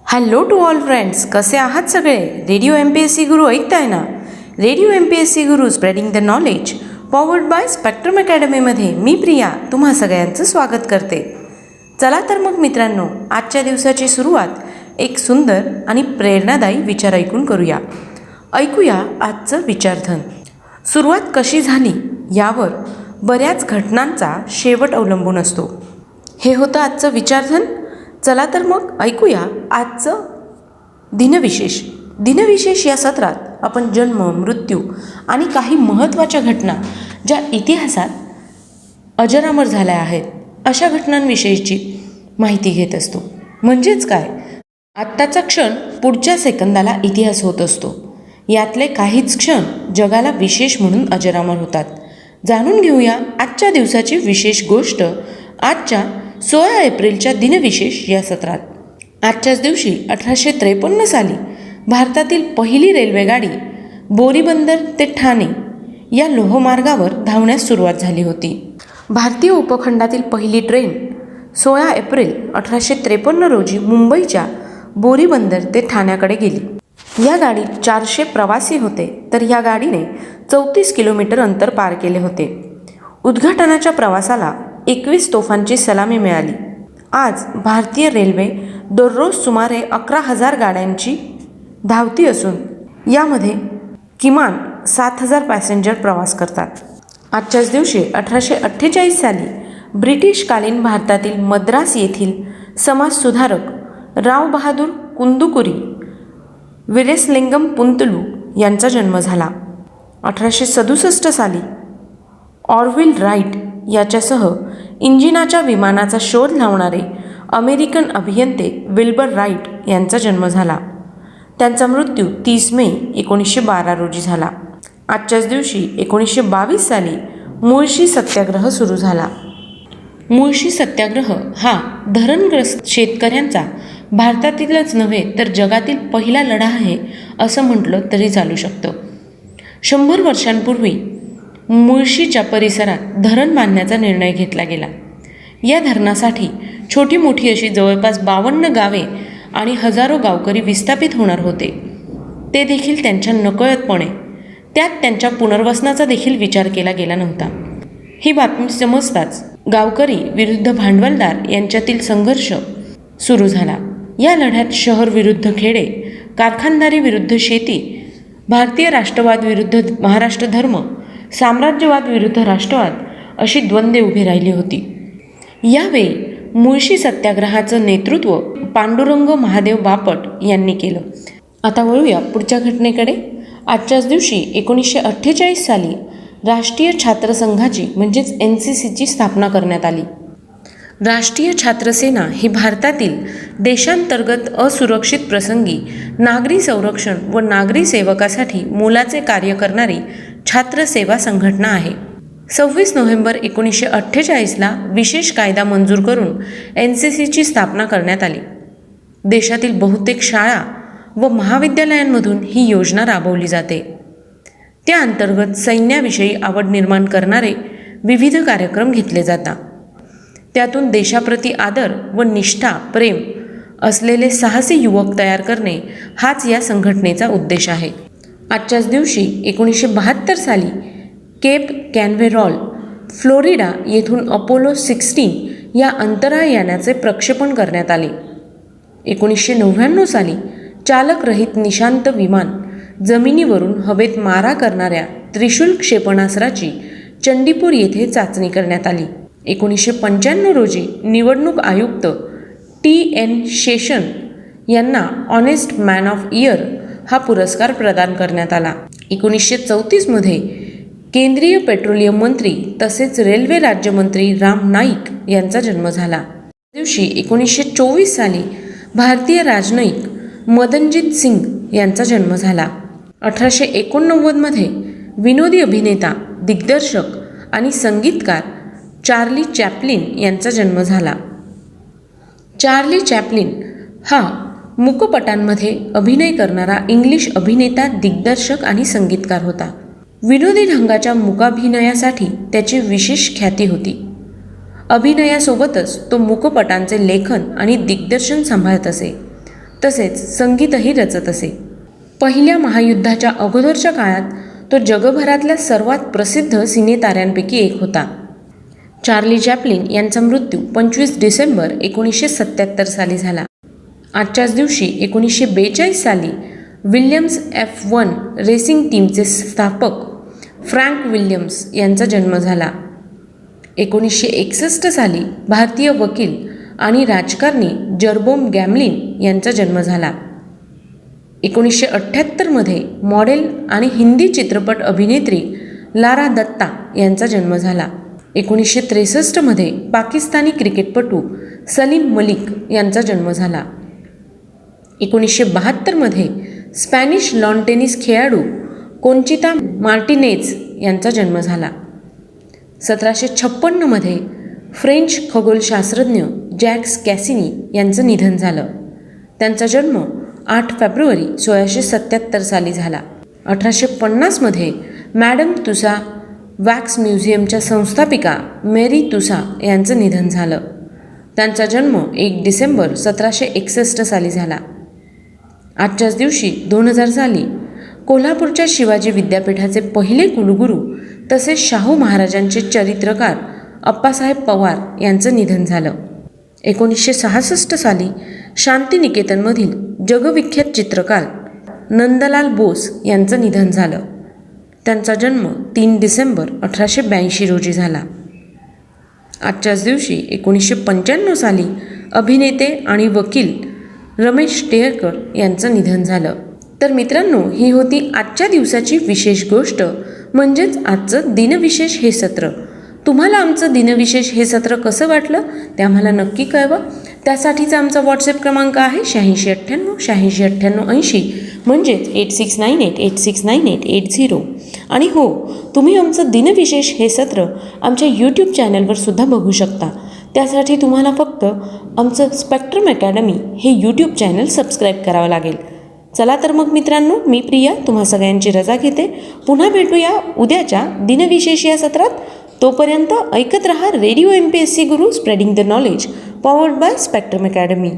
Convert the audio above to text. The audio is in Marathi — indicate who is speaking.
Speaker 1: हॅलो टू ऑल फ्रेंड्स, कसे आहात सगळे? रेडिओ MPSC गुरु ऐकताय ना? Radio MPSC Guru spreading the knowledge forward by spectrum अकॅडमीमध्ये मी प्रिया तुम्हा सगळ्यांचं स्वागत करते. चला तर मग मित्रांनो, आजच्या दिवसाची सुरुवात एक सुंदर आणि प्रेरणादायी विचार ऐकून करूया. ऐकूया आजचं विचारधन. सुरुवात कशी झाली यावर बऱ्याच घटनांचा शेवट अवलंबून असतो. हे होतं आजचं विचारधन. चला तर मग ऐकूया आजचं दिनविशेष या सत्रात आपण जन्म, मृत्यू आणि काही महत्त्वाच्या घटना ज्या इतिहासात अजरामर झाल्या आहेत अशा घटनांविषयीची माहिती घेत असतो. म्हणजेच काय, आत्ताचा क्षण पुढच्या सेकंदाला इतिहास होत असतो. यातले काहीच क्षण जगाला विशेष म्हणून अजरामर होतात. जाणून घेऊया आजच्या दिवसाची विशेष गोष्ट आजच्या 16 एप्रिलच्या दिनविशेष या सत्रात. आजच्याच दिवशी 1853 साली भारतातील पहिली रेल्वेगाडी बोरीबंदर ते ठाणे या लोहमार्गावर धावण्यास सुरुवात झाली होती. भारतीय उपखंडातील पहिली ट्रेन 16 एप्रिल 1853 रोजी मुंबईच्या बोरीबंदर ते ठाण्याकडे गेली. या गाडीत 400 प्रवासी होते, तर या गाडीने 34 किलोमीटर अंतर पार केले होते. उद्घाटनाच्या प्रवासाला 21 तोफांची सलामी मिळाली. आज भारतीय रेल्वे दररोज सुमारे 11,000 गाड्यांची धावती असून यामध्ये किमान 7,000 पॅसेंजर प्रवास करतात. आजच्याच दिवशी 1848 साली ब्रिटिशकालीन भारतातील मद्रास येथील समाजसुधारक राव बहादूर कुंदुकुरी वीरेसलिंगम पुंतलू यांचा जन्म झाला. 1867 साली ऑरव्हिल राईट याच्यासह इंजिनाच्या विमानाचा शोध लावणारे अमेरिकन अभियंते विल्बर राईट यांचा जन्म झाला. त्यांचा मृत्यू 30 मे 1912 रोजी झाला. आजच्याच दिवशी 1922 साली मुळशी सत्याग्रह सुरू झाला. मुळशी सत्याग्रह हा धरणग्रस्त शेतकऱ्यांचा भारतातीलच नव्हे तर जगातील पहिला लढा आहे असं म्हटलं तरी चालू शकतं. 100 वर्षांपूर्वी मुळशीच्या परिसरात धरण बांधण्याचा निर्णय घेतला गेला. या धरणासाठी छोटी मोठी अशी जवळपास 52 गावे आणि हजारो गावकरी विस्थापित होणार होते. ते देखील त्यांच्या नकळतपणे. त्यात त्यांच्या पुनर्वसनाचा देखील विचार केला गेला नव्हता. ही बातमी समजताच गावकरी विरुद्ध भांडवलदार यांच्यातील संघर्ष सुरू झाला. या लढ्यात शहर विरुद्ध खेडे, कारखानदारी विरुद्ध शेती, भारतीय राष्ट्रवाद विरुद्ध महाराष्ट्र धर्म, साम्राज्यवाद विरुद्ध राष्ट्रवाद अशी द्वंद्वे उभी राहिली होती. यावेळी मुळशी सत्याग्रहाचं नेतृत्व पांडुरंग महादेव बापट यांनी केलं. आता वळूया पुढच्या घटनेकडे. आजच्याच दिवशी 1948 साली राष्ट्रीय छात्र संघाची म्हणजेच NCCची स्थापना करण्यात आली. राष्ट्रीय छात्र सेना ही भारतातील देशांतर्गत असुरक्षित प्रसंगी नागरी संरक्षण व नागरी सेवकासाठी मोलाचे कार्य करणारी छात्र सेवा संघटना आहे. 26 नोव्हेंबर 1948ला विशेष कायदा मंजूर करून NCCची स्थापना करण्यात आली. देशातील बहुतेक शाळा व महाविद्यालयांमधून ही योजना राबवली जाते. त्या अंतर्गत सैन्याविषयी आवड निर्माण करणारे विविध कार्यक्रम घेतले जातात. त्यातून देशाप्रती आदर व निष्ठा, प्रेम असलेले साहसी युवक तयार करणे हाच या संघटनेचा उद्देश आहे. आजच्याच दिवशी 1972 साली केप कॅनव्हेरॉल, फ्लोरिडा येथून अपोलो 16 या अंतराळयानाचे प्रक्षेपण करण्यात आले. 1999 साली चालकरहित निशांत विमान जमिनीवरून हवेत मारा करणाऱ्या त्रिशूल क्षेपणास्त्राची चंडीपूर येथे चाचणी करण्यात आली. 1995 रोजी निवडणूक आयुक्त TN शेषन यांना ऑनेस्ट मॅन ऑफ इयर हा पुरस्कार प्रदान करण्यात आला. 1934 केंद्रीय पेट्रोलियम मंत्री तसेच रेल्वे राज्यमंत्री राम नाईक यांचा जन्म झाला. दिवशी 1924 साली भारतीय राजनयिक मदनजीत सिंग यांचा जन्म झाला. 1889 विनोदी अभिनेता, दिग्दर्शक आणि संगीतकार चार्ली चॅप्लिन यांचा जन्म झाला. चार्ली चॅप्लिन हा मूकपटांमध्ये अभिनय करणारा इंग्लिश अभिनेता, दिग्दर्शक आणि संगीतकार होता. विनोदी ढंगाच्या मूकाभिनयासाठी त्याची विशेष ख्याती होती. अभिनयासोबतच तो मूकपटांचे लेखन आणि दिग्दर्शन सांभाळत असे. तसेच संगीतही रचत असे. पहिल्या महायुद्धाच्या अगोदरच्या काळात तो जगभरातल्या सर्वात प्रसिद्ध सिनेताऱ्यांपैकी एक होता. चार्ली चॅप्लिन यांचा मृत्यू 25 डिसेंबर 1977 साली झाला. आजच्याच दिवशी 1942 साली विल्यम्स F1 रेसिंग टीमचे स्थापक फ्रँक विल्यम्स यांचा जन्म झाला. 1961 साली भारतीय वकील आणि राजकारणी जर्बोम गॅमलिन यांचा जन्म झाला. 1978 मॉडेल आणि हिंदी चित्रपट अभिनेत्री लारा दत्ता यांचा जन्म झाला. 1963 पाकिस्तानी क्रिकेटपटू सलीम मलिक यांचा जन्म झाला. 1972 स्पॅनिश लॉन टेनिस खेळाडू कोंचिता मार्टिनेज यांचा जन्म झाला. 1756 फ्रेंच खगोलशास्त्रज्ञ जॅक्स कॅसिनी यांचं निधन झालं. त्यांचा जन्म 8 फेब्रुवारी 1677 साली झाला. 1850 मॅडम तुसा वॅक्स म्युझियमच्या संस्थापिका मेरी तुसा यांचं निधन झालं. त्यांचा जन्म 1 डिसेंबर 1761 साली झाला. आजच्याच दिवशी 2000 साली कोल्हापूरच्या शिवाजी विद्यापीठाचे पहिले कुलगुरू तसेच शाहू महाराजांचे चरित्रकार अप्पासाहेब पवार यांचं निधन झालं. 1966 साली शांतिनिकेतनमधील जगविख्यात चित्रकार नंदलाल बोस यांचं निधन झालं. त्यांचा जन्म 3 डिसेंबर 1882 रोजी झाला. आजच्याच दिवशी 1995 साली अभिनेते आणि वकील रमेश टेहरकर यांचं निधन झालं. तर मित्रांनो, ही होती आजच्या दिवसाची विशेष गोष्ट, म्हणजेच आजचं दिनविशेष हे सत्र. तुम्हाला आमचं दिनविशेष हे सत्र कसं वाटलं ते आम्हाला नक्की कळवा. त्यासाठीचा आमचा व्हॉट्सअप क्रमांक आहे 8698 म्हणजेच 8698869880. आणि हो, तुम्ही आमचं दिनविशेष हे सत्र आमच्या यूट्यूब चॅनलवर सुद्धा बघू शकता. त्यासाठी तुम्हाला फक्त आमचं स्पेक्ट्रम अकॅडमी हे यूट्यूब चॅनल सबस्क्राईब करावं लागेल. चला तर मग मित्रांनो, मी प्रिया तुम्हा सगळ्यांची रजा घेते. पुन्हा भेटूया उद्याच्या दिनविशेष या सत्रात. तोपर्यंत ऐकत रहा radio MPSC Guru, spreading the knowledge, powered by spectrum academy.